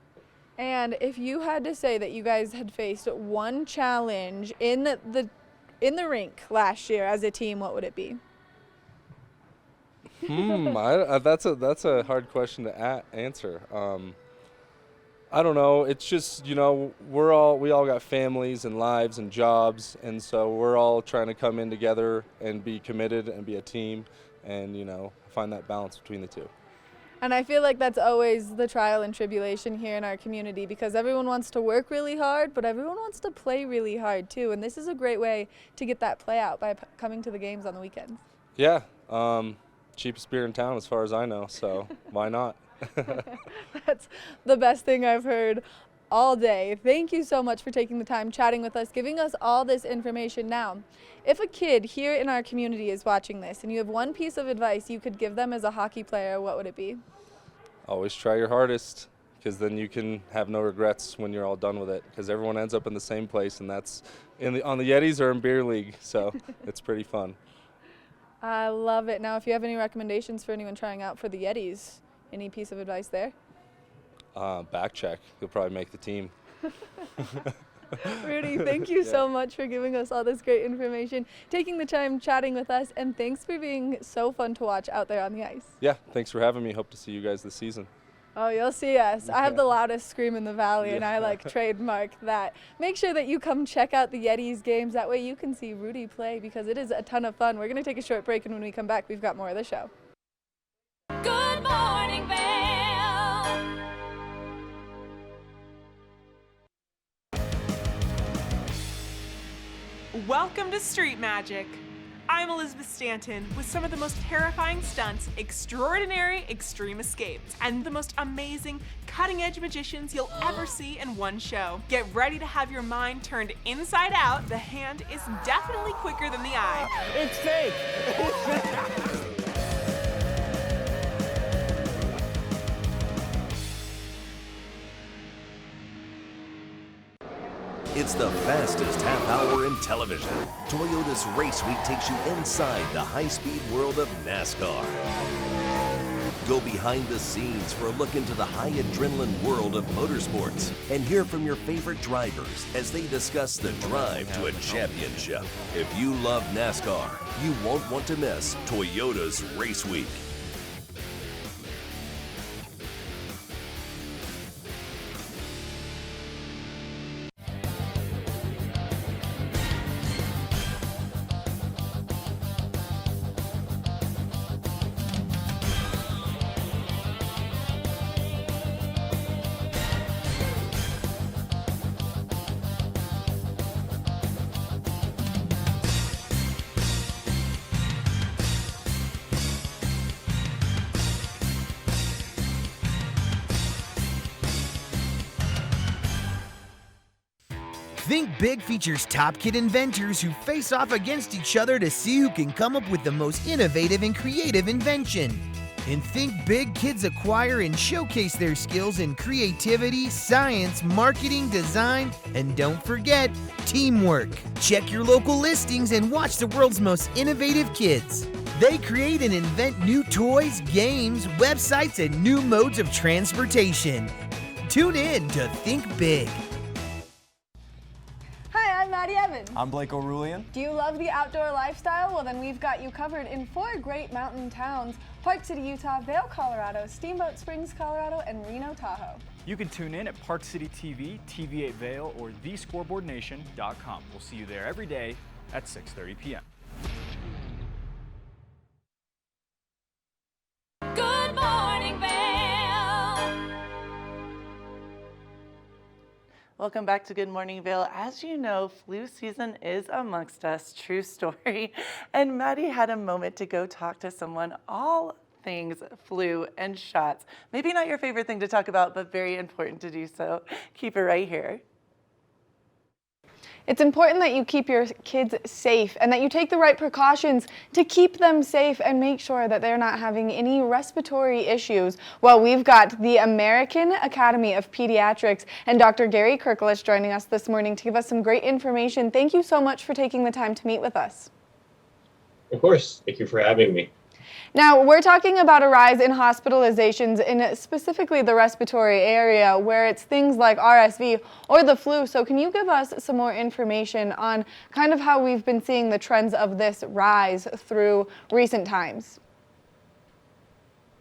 And if you had to say that you guys had faced one challenge in the in the rink last year as a team, what would it be? That's a hard question to answer. I don't know. It's just, you know, we all got families and lives and jobs, and so we're all trying to come in together and be committed and be a team, and, you know, find that balance between the two. And I feel like that's always the trial and tribulation here in our community, because everyone wants to work really hard, but everyone wants to play really hard too. And this is a great way to get that play out by coming to the games on the weekends. Yeah, cheapest beer in town as far as I know, so why not? That's the best thing I've heard all day. Thank you so much for taking the time chatting with us, giving us all this information. Now, if a kid here in our community is watching this and you have one piece of advice you could give them as a hockey player, what would it be? Always try your hardest, because then you can have no regrets when you're all done with it, because everyone ends up in the same place, and that's on the Yetis or in beer league, so it's pretty fun. I love it. Now, if you have any recommendations for anyone trying out for the Yetis, any piece of advice there? Back check. You'll probably make the team. Rudy, thank you so much for giving us all this great information, taking the time chatting with us, and thanks for being so fun to watch out there on the ice. Yeah, thanks for having me. Hope to see you guys this season. Oh, you'll see us. I have the loudest scream in the valley, and I like trademark that. Make sure that you come check out the Yetis games. That way you can see Rudy play, because it is a ton of fun. We're going to take a short break, and when we come back, we've got more of the show. Good morning, Vail. Welcome to Street Magic. I'm Elizabeth Stanton with some of the most terrifying stunts, extraordinary extreme escapes, and the most amazing cutting-edge magicians you'll ever see in one show. Get ready to have your mind turned inside out. The hand is definitely quicker than the eye. It's fake. It's fake. It's the fastest half hour in television. Toyota's Race Week takes you inside the high-speed world of NASCAR. Go behind the scenes for a look into the high adrenaline world of motorsports and hear from your favorite drivers as they discuss the drive to a championship. If you love NASCAR, you won't want to miss Toyota's Race Week. Think Big features top kid inventors who face off against each other to see who can come up with the most innovative and creative invention. In Think Big, kids acquire and showcase their skills in creativity, science, marketing, design, and don't forget, teamwork. Check your local listings and watch the world's most innovative kids. They create and invent new toys, games, websites, and new modes of transportation. Tune in to Think Big. Hi, I'm Maddie Evans. I'm Blake O'Rulian. Do you love the outdoor lifestyle? Well, then we've got you covered in 4 great mountain towns: Park City, Utah, Vail, Colorado, Steamboat Springs, Colorado, and Reno, Tahoe. You can tune in at Park City TV, TV8 Vail, or thescoreboardnation.com. We'll see you there every day at 6:30 p.m. Good morning, Vail. Welcome back to Good Morning Vail. As you know, flu season is amongst us, true story. And Maddie had a moment to go talk to someone all things flu and shots. Maybe not your favorite thing to talk about, but very important to do so. Keep it right here. It's important that you keep your kids safe and that you take the right precautions to keep them safe and make sure that they're not having any respiratory issues. Well, we've got the American Academy of Pediatrics and Dr. Gary Kirklish joining us this morning to give us some great information. Thank you so much for taking the time to meet with us. Of course. Thank you for having me. Now, we're talking about a rise in hospitalizations in specifically the respiratory area where it's things like RSV or the flu. So can you give us some more information on kind of how we've been seeing the trends of this rise through recent times?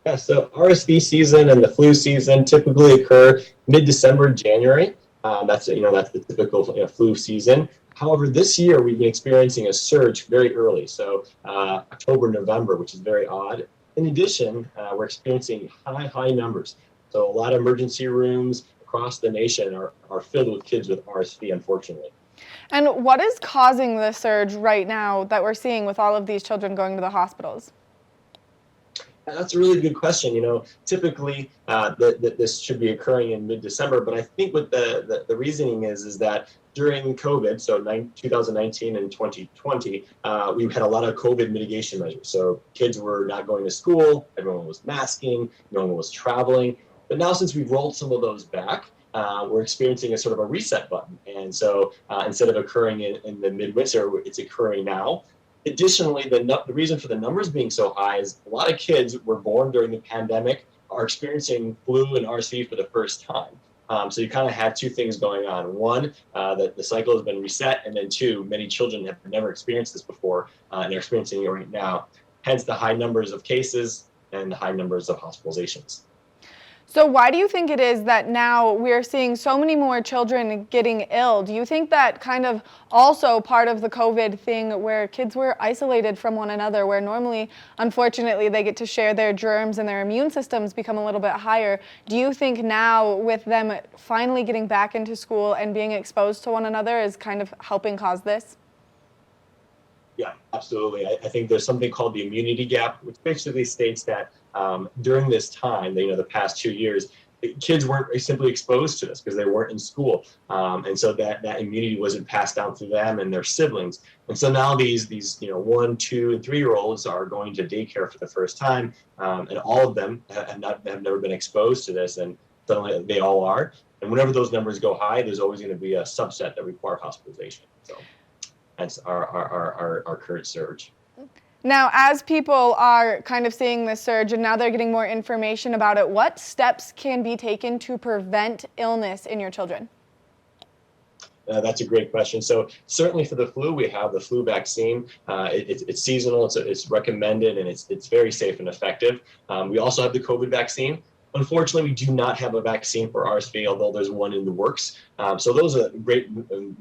Yeah, so RSV season and the flu season typically occur mid-December, January. That's the typical flu season. However, this year we've been experiencing a surge very early, so October, November, which is very odd. In addition, we're experiencing high numbers. So a lot of emergency rooms across the nation are filled with kids with RSV, unfortunately. And what is causing the surge right now that we're seeing with all of these children going to the hospitals? That's a really good question. Typically this should be occurring in mid-December, but I think what the reasoning is that during COVID, so 2019 and 2020, we've had a lot of COVID mitigation measures. So kids were not going to school, everyone was masking, no one was traveling. But now since we've rolled some of those back, we're experiencing a sort of a reset button. And so instead of occurring in the midwinter, it's occurring now. Additionally, the reason for the numbers being so high is a lot of kids were born during the pandemic, are experiencing flu and RSV for the first time. So you kind of have two things going on. One, that the cycle has been reset, and then two, many children have never experienced this before and are experiencing it right now. Hence the high numbers of cases and the high numbers of hospitalizations. So why do you think it is that now we're seeing so many more children getting ill? Do you think that kind of also part of the COVID thing where kids were isolated from one another, where normally, unfortunately, they get to share their germs and their immune systems become a little bit higher? Do you think now with them finally getting back into school and being exposed to one another is kind of helping cause this? Yeah, absolutely. I think there's something called the immunity gap, which basically states that during this time, the past 2 years, kids weren't simply exposed to this because they weren't in school. And so that immunity wasn't passed down to them and their siblings. And so now these 1, 2, and 3-year-olds are going to daycare for the first time. And all of them have never been exposed to this. And suddenly they all are. And whenever those numbers go high, there's always going to be a subset that require hospitalization. So that's our current surge. Now, as people are kind of seeing this surge and now they're getting more information about it, what steps can be taken to prevent illness in your children? That's a great question. So certainly for the flu, we have the flu vaccine. It's seasonal, it's recommended, and it's very safe and effective. We also have the COVID vaccine. Unfortunately, we do not have a vaccine for RSV, although there's one in the works. So those are great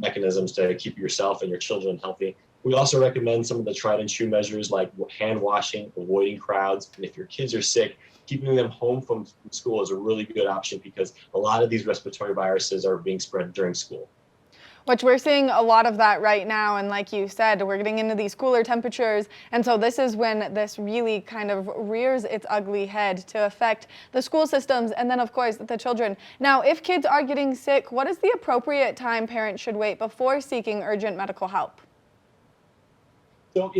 mechanisms to keep yourself and your children healthy. We also recommend some of the tried and true measures like hand washing, avoiding crowds. And if your kids are sick, keeping them home from school is a really good option because a lot of these respiratory viruses are being spread during school. Which we're seeing a lot of that right now, and like you said, we're getting into these cooler temperatures, and so this is when this really kind of rears its ugly head to affect the school systems and then of course the children. Now, if kids are getting sick, what is the appropriate time parents should wait before seeking urgent medical help? So,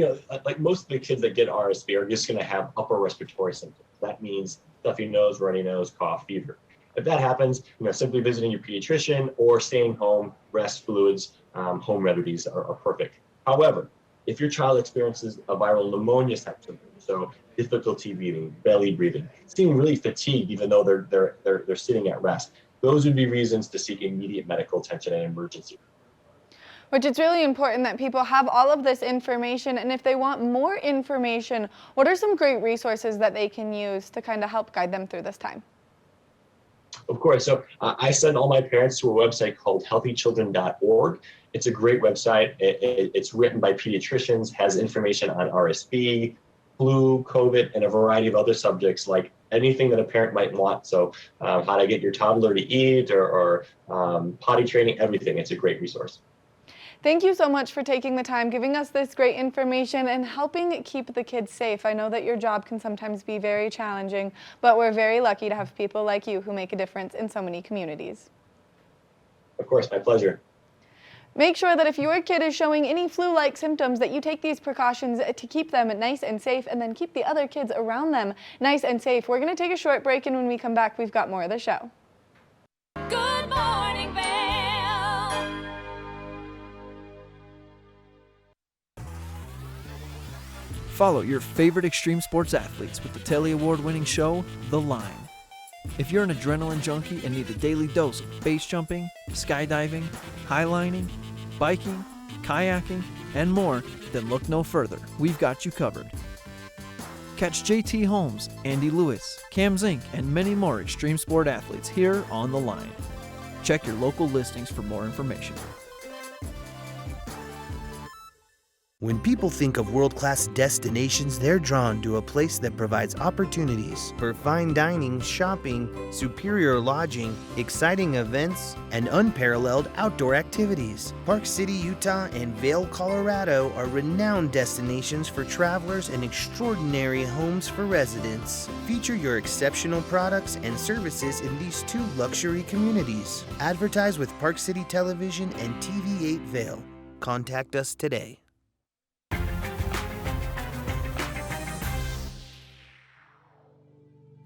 like most of the kids that get RSV are just going to have upper respiratory symptoms. That means stuffy nose, runny nose, cough, fever. If that happens, simply visiting your pediatrician or staying home, rest, fluids, home remedies are perfect. However, if your child experiences a viral pneumonia symptom, so difficulty breathing, belly breathing, seeming really fatigued even though they're sitting at rest, those would be reasons to seek immediate medical attention and emergency. Which it's really important that people have all of this information, and if they want more information, what are some great resources that they can use to kind of help guide them through this time? Of course. So I send all my parents to a website called healthychildren.org. It's a great website. It's written by pediatricians, has information on RSV, flu, COVID, and a variety of other subjects like anything that a parent might want. So how to get your toddler to eat or potty training, everything. It's a great resource. Thank you so much for taking the time, giving us this great information and helping keep the kids safe. I know that your job can sometimes be very challenging, but we're very lucky to have people like you who make a difference in so many communities. Of course, my pleasure. Make sure that if your kid is showing any flu-like symptoms that you take these precautions to keep them nice and safe and then keep the other kids around them nice and safe. We're going to take a short break, and when we come back, we've got more of the show. Good morning, Vail. Follow your favorite extreme sports athletes with the Telly Award-winning show, The Line. If you're an adrenaline junkie and need a daily dose of base jumping, skydiving, highlining, biking, kayaking, and more, then look no further. We've got you covered. Catch JT Holmes, Andy Lewis, Cam Zink, and many more extreme sport athletes here on The Line. Check your local listings for more information. When people think of world-class destinations, they're drawn to a place that provides opportunities for fine dining, shopping, superior lodging, exciting events, and unparalleled outdoor activities. Park City, Utah and Vail, Colorado are renowned destinations for travelers and extraordinary homes for residents. Feature your exceptional products and services in these two luxury communities. Advertise with Park City Television and TV8 Vail. Contact us today.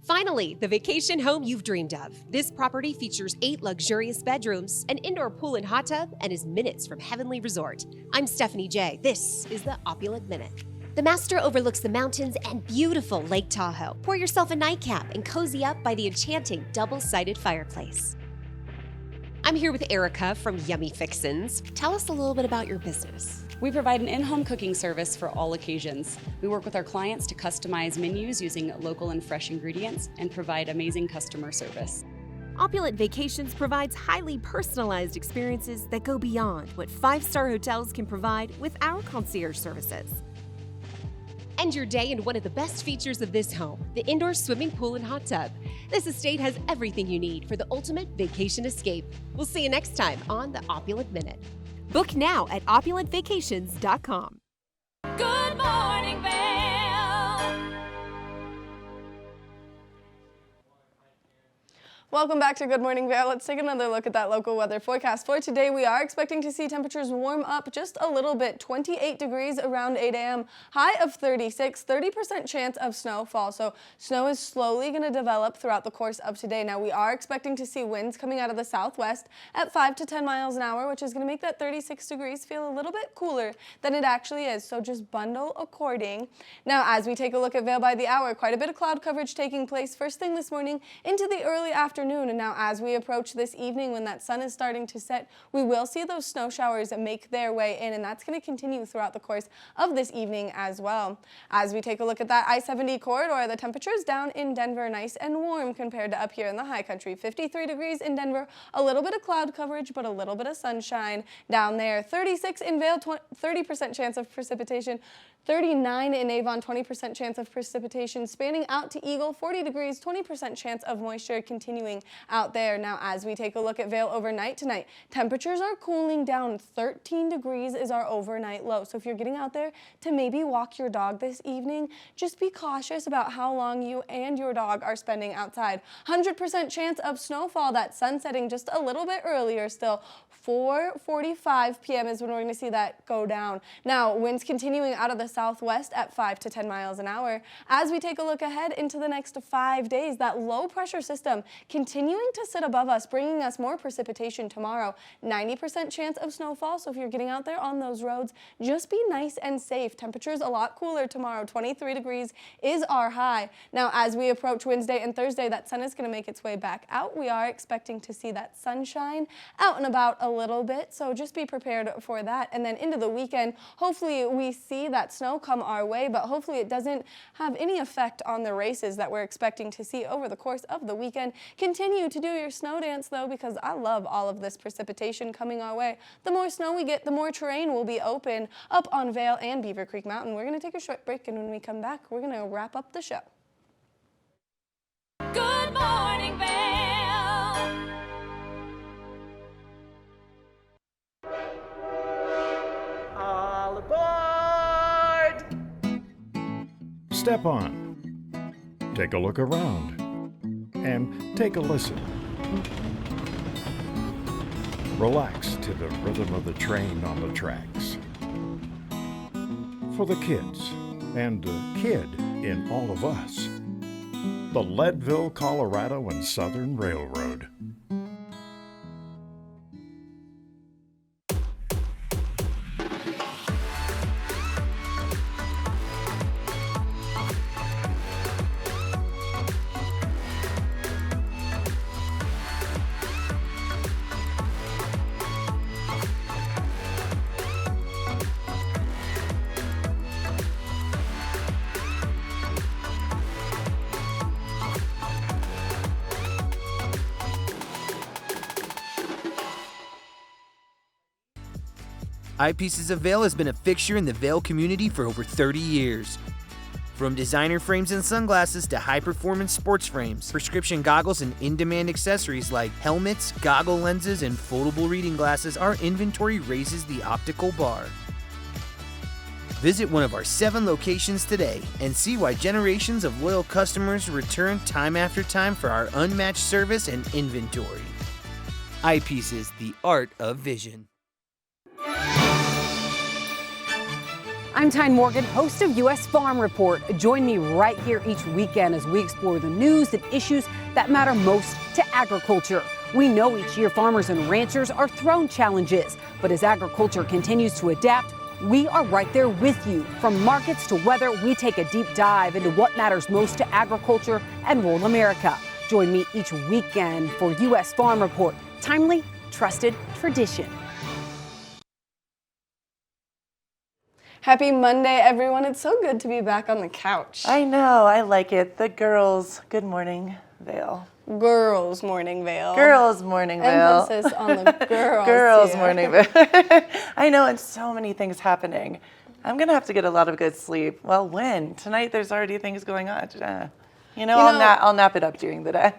Finally, the vacation home you've dreamed of. This property features 8 luxurious bedrooms, an indoor pool and hot tub, and is minutes from Heavenly Resort. I'm Stephanie J. This is the Opulent Minute. The master overlooks the mountains and beautiful Lake Tahoe. Pour yourself a nightcap and cozy up by the enchanting double-sided fireplace. I'm here with Erica from Yummy Fixins. Tell us a little bit about your business. We provide an in-home cooking service for all occasions. We work with our clients to customize menus using local and fresh ingredients and provide amazing customer service. Opulent Vacations provides highly personalized experiences that go beyond what 5-star hotels can provide with our concierge services. End your day in one of the best features of this home, the indoor swimming pool and hot tub. This estate has everything you need for the ultimate vacation escape. We'll see you next time on the Opulent Minute. Book now at opulentvacations.com. Good morning, Vail. Welcome back to Good Morning Vail. Let's take another look at that local weather forecast. For today, we are expecting to see temperatures warm up just a little bit. 28 degrees around 8 a.m. High of 36, 30% chance of snowfall. So snow is slowly going to develop throughout the course of today. Now, we are expecting to see winds coming out of the southwest at 5 to 10 miles an hour, which is going to make that 36 degrees feel a little bit cooler than it actually is. So just bundle according. Now, as we take a look at Vail by the hour, quite a bit of cloud coverage taking place first thing this morning into the early afternoon. And now as we approach this evening when that sun is starting to set, we will see those snow showers make their way in, and that's going to continue throughout the course of this evening as well. As we take a look at that I-70 corridor, the temperatures down in Denver nice and warm compared to up here in the high country. 53 degrees in Denver, a little bit of cloud coverage, but a little bit of sunshine down there. 36 in Vail, 30% chance of precipitation. 39 in Avon, 20% chance of precipitation. Spanning out to Eagle, 40 degrees, 20% chance of moisture continuing out there. Now, as we take a look at Vail overnight tonight, temperatures are cooling down. 13 degrees is our overnight low. So if you're getting out there to maybe walk your dog this evening, just be cautious about how long you and your dog are spending outside. 100% chance of snowfall. That sun setting just a little bit earlier still. 4:45 p.m. is when we're going to see that go down. Now, winds continuing out of the southwest at 5 to 10 miles an hour. As we take a look ahead into the next 5 days, that low pressure system continuing to sit above us, bringing us more precipitation tomorrow. 90% chance of snowfall, so if you're getting out there on those roads, just be nice and safe. Temperatures a lot cooler tomorrow. 23 degrees is our high. Now, as we approach Wednesday and Thursday, that sun is going to make its way back out. We are expecting to see that sunshine out and about a little bit, so just be prepared for that. And then into the weekend, hopefully we see that snow come our way, but hopefully it doesn't have any effect on the races that we're expecting to see over the course of the weekend. Continue to do your snow dance though, because I love all of this precipitation coming our way. The more snow we get, the more terrain will be open up on Vail and Beaver Creek Mountain. We're going to take a short break, and when we come back, we're going to wrap up the show. Good morning, Vail. All aboard! Step on, take a look around, and take a listen. Relax to the rhythm of the train on the tracks. For the kids, and the kid in all of us, the Leadville, Colorado and Southern Railroad. Eyepieces of Vail has been a fixture in the Vail community for over 30 years. From designer frames and sunglasses to high-performance sports frames, prescription goggles, and in-demand accessories like helmets, goggle lenses, and foldable reading glasses, our inventory raises the optical bar. Visit one of our 7 locations today and see why generations of loyal customers return time after time for our unmatched service and inventory. Eyepieces, the art of vision. I'm Tyne Morgan, host of U.S. Farm Report. Join me right here each weekend as we explore the news and issues that matter most to agriculture. We know each year farmers and ranchers are thrown challenges, but as agriculture continues to adapt, we are right there with you. From markets to weather, we take a deep dive into what matters most to agriculture and rural America. Join me each weekend for U.S. Farm Report. Timely, trusted tradition. Happy Monday, everyone. It's so good to be back on the couch. I know, I like it. The girls, good morning, Vail. Girls morning, Vail. Girls morning, Vail. Emphasis on the girls. Girls here. morning, Vail. I know, and so many things happening. I'm going to have to get a lot of good sleep. Well, when? Tonight there's already things going on. I'll nap it up during the day.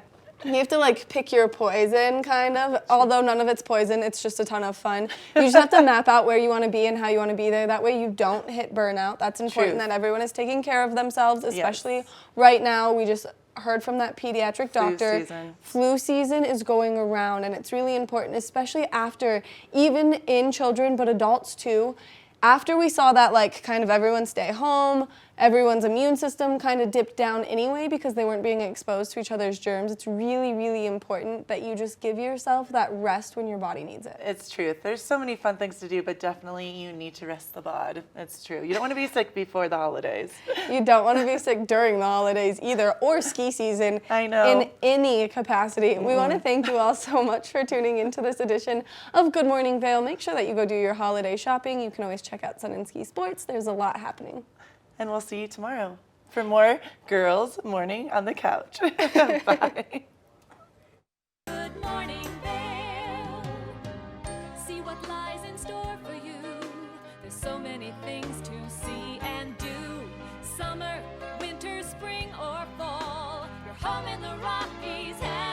You have to like pick your poison, kind of. Although none of it's poison, it's just a ton of fun. You just have to map out where you want to be and how you want to be there. That way you don't hit burnout. That's important that everyone is taking care of themselves, especially right now. We just heard from that pediatric doctor. Flu season is going around, and it's really important, especially after, even in children, but adults too. After we saw that, like, kind of everyone stay home, everyone's immune system kind of dipped down anyway because they weren't being exposed to each other's germs. It's really, really important that you just give yourself that rest when your body needs it. It's true. There's so many fun things to do, but definitely you need to rest the bod. It's true. You don't want to be sick before the holidays. You don't want to be sick during the holidays either, or ski season. I know. In any capacity. We want to thank you all so much for tuning into this edition of Good Morning Vail. Make sure that you go do your holiday shopping. You can always check out Sun and Ski Sports. There's a lot happening. And we'll see you tomorrow for more Girls Morning on the Couch. Bye. Good morning, Vail. See what lies in store for you. There's so many things to see and do. Summer, winter, spring, or fall. Your home in the Rockies has